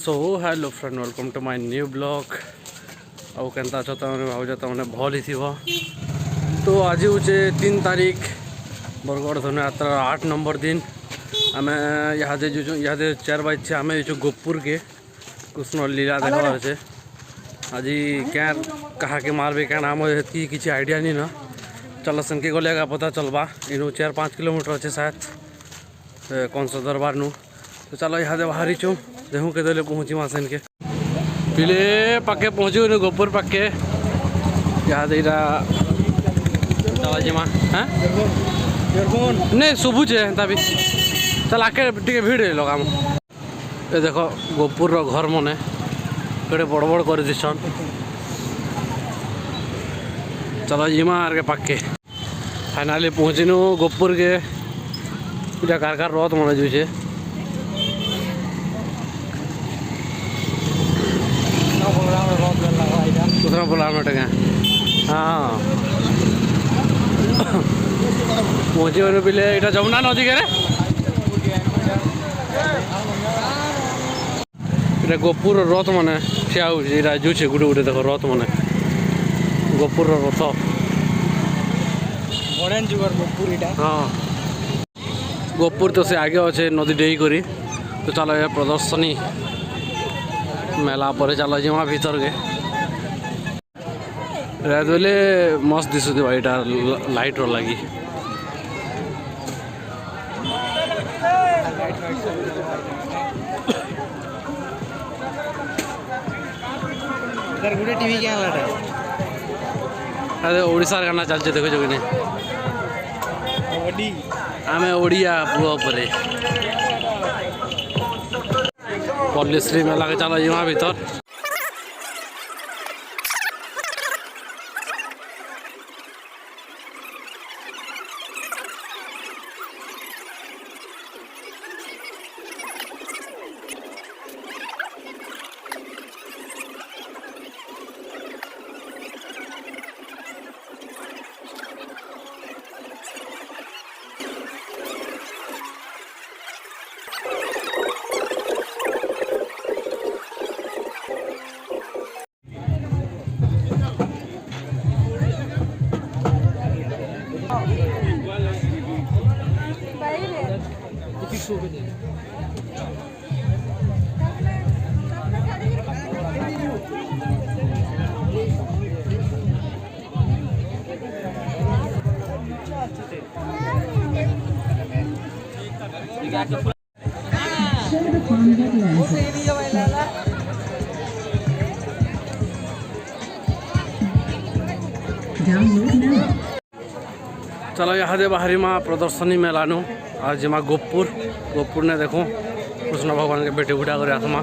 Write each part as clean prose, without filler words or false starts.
So hello friend welcome to my new blog आउ केनता अछ तमने भावज तमने भल ही थिबो। तो आज होचे 3 तारीख बरगढ़ धनु यात्रा 8 नंबर दिन आम यहाँ 4 बजे छे आम गोपुर के कृष्ण लीला देखा छे। आज क्या कहा के मारबे क्या आम किसी आइडिया नहीं ना। चलो सेनके गले पता चलबा इनू 4-5 किलोमीटर अच्छे शायद कंस दरबार नु। तो चलो यहाँ बाहरी छूँ देखूँ के दे पहुँची वहाँ सेन के पिले पाके पहुँचू गोपुर पाके यहाँ चला जी हाँ नहीं शुभुचे एंता भी चल आके टे भिड़ लगाम। ये देखो गोपुर घर मने कड़े बड़ बड़ कर दिसन। चलो जीमा आर के पाके फाइनाली पहुँचीनु गोपुर के इटा कार रथ मन जुचे दूसरा बोला टका हाँ पहुँची बने पिले इटा जमुना नदी के रे गोपुर रथ माने ठिया जुचे गुटे गुटे देख रथ माने गोपुर रथ मॉडर्न जुगर गोपुर इटा हाँ गोपुर तो से आगे अच्छे नदी डेई करी। तो चलो ये प्रदर्शनी मेला पर चलो जीमा भीतर के रात बेले मस्त दिशु थी भाई लाइट रो लगी गुटे टीवी क्या अरे ओडिशार गाना चलचे देखो जो आम ओडिया पुआ परे पल्लीश्री मेला के चलो जीमा भीतर। चलो यहाँ दे बाहरी माँ प्रदर्शनी मेला नु आज जिमा गोपुर ने देखो कृष्ण भगवान के बेटे बुढ़ा कर आत्मा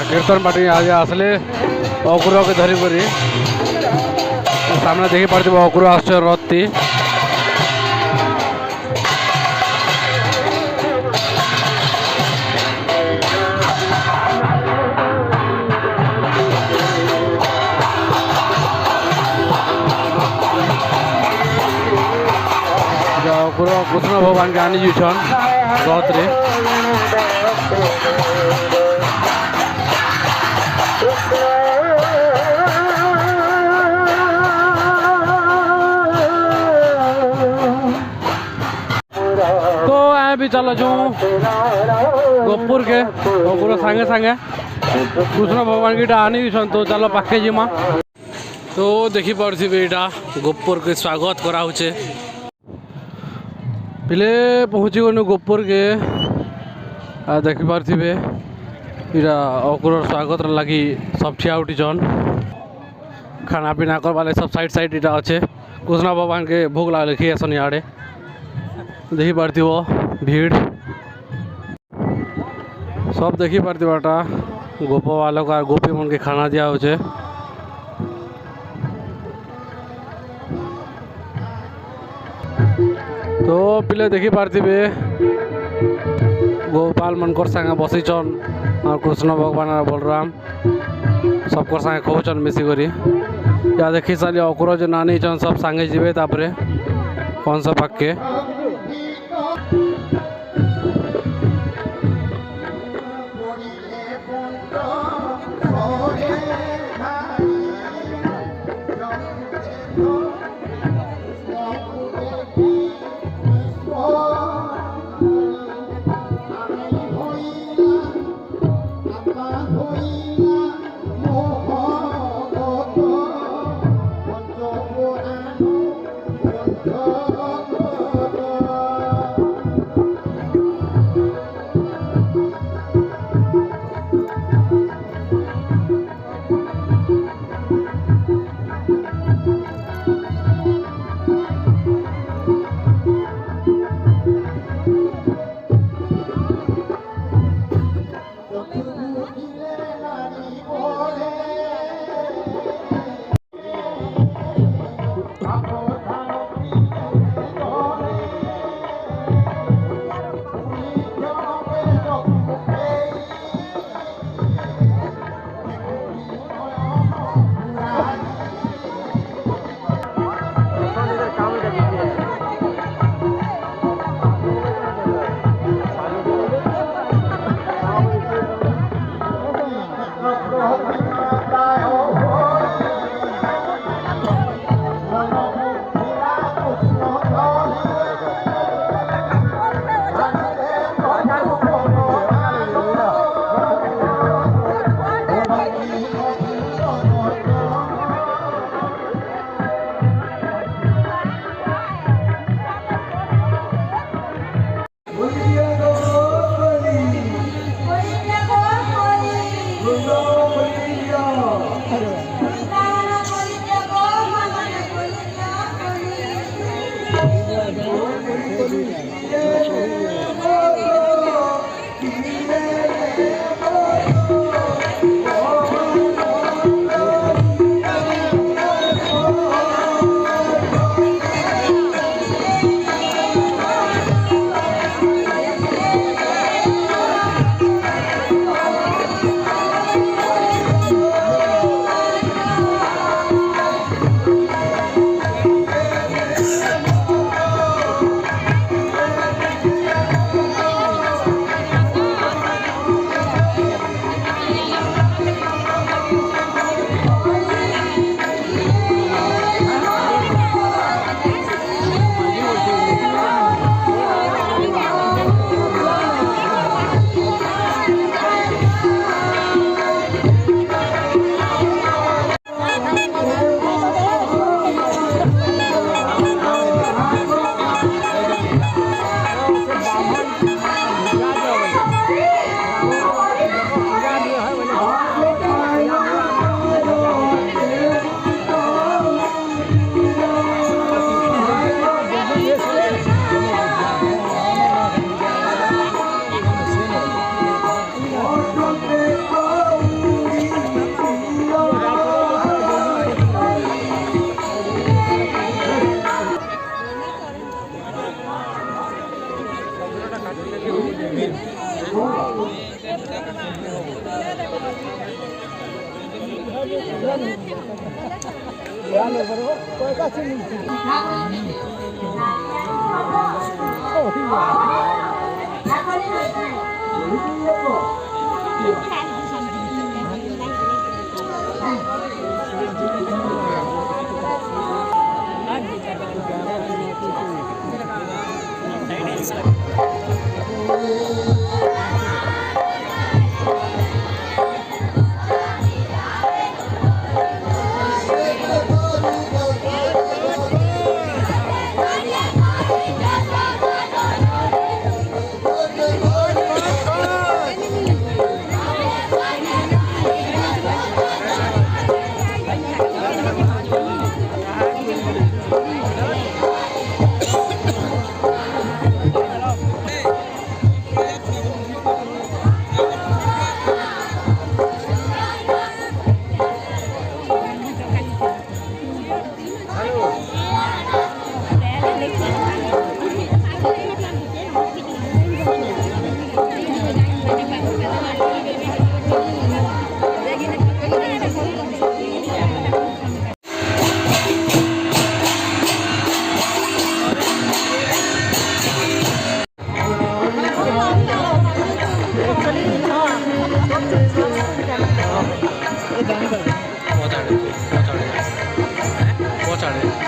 कीर्तन पार्टी आज आसले अकुर के धरी करी सामने देखी पार्थ अकुर आस रथी कृष्ण भगवान के आनी जुछन रथ रे तो आए भी चलो जो गोपुर के गोपुर सांगे सांगे कृष्ण भगवान की आनी जुछन। तो चलो पाखे जीमा तो देखी पारे गोपुर के स्वागत करा पिले पहुँची गनु गोपुर के देखी पारे इरा अकुर स्वागत लगी सब ठिया उठीन खाना पीना कर वाले सब साइड इटा अच्छे कृष्ण भगवान के भोग लगे खी आसन इे देखी पार्थ भीड़ सब देखी पार्टा गोप वालों का गोपी मन के खाना दिया होचे। तो पिले देखी पारे गोपाल मनकर संगे बसीचन और कृष्ण भगवान और बलराम सबकर संगे खोचन मिसिक। या देखी साली अकुर जो नानी छन सब सांगे जीवे तापरे कौन सा पक्के ଛାଡ଼େ।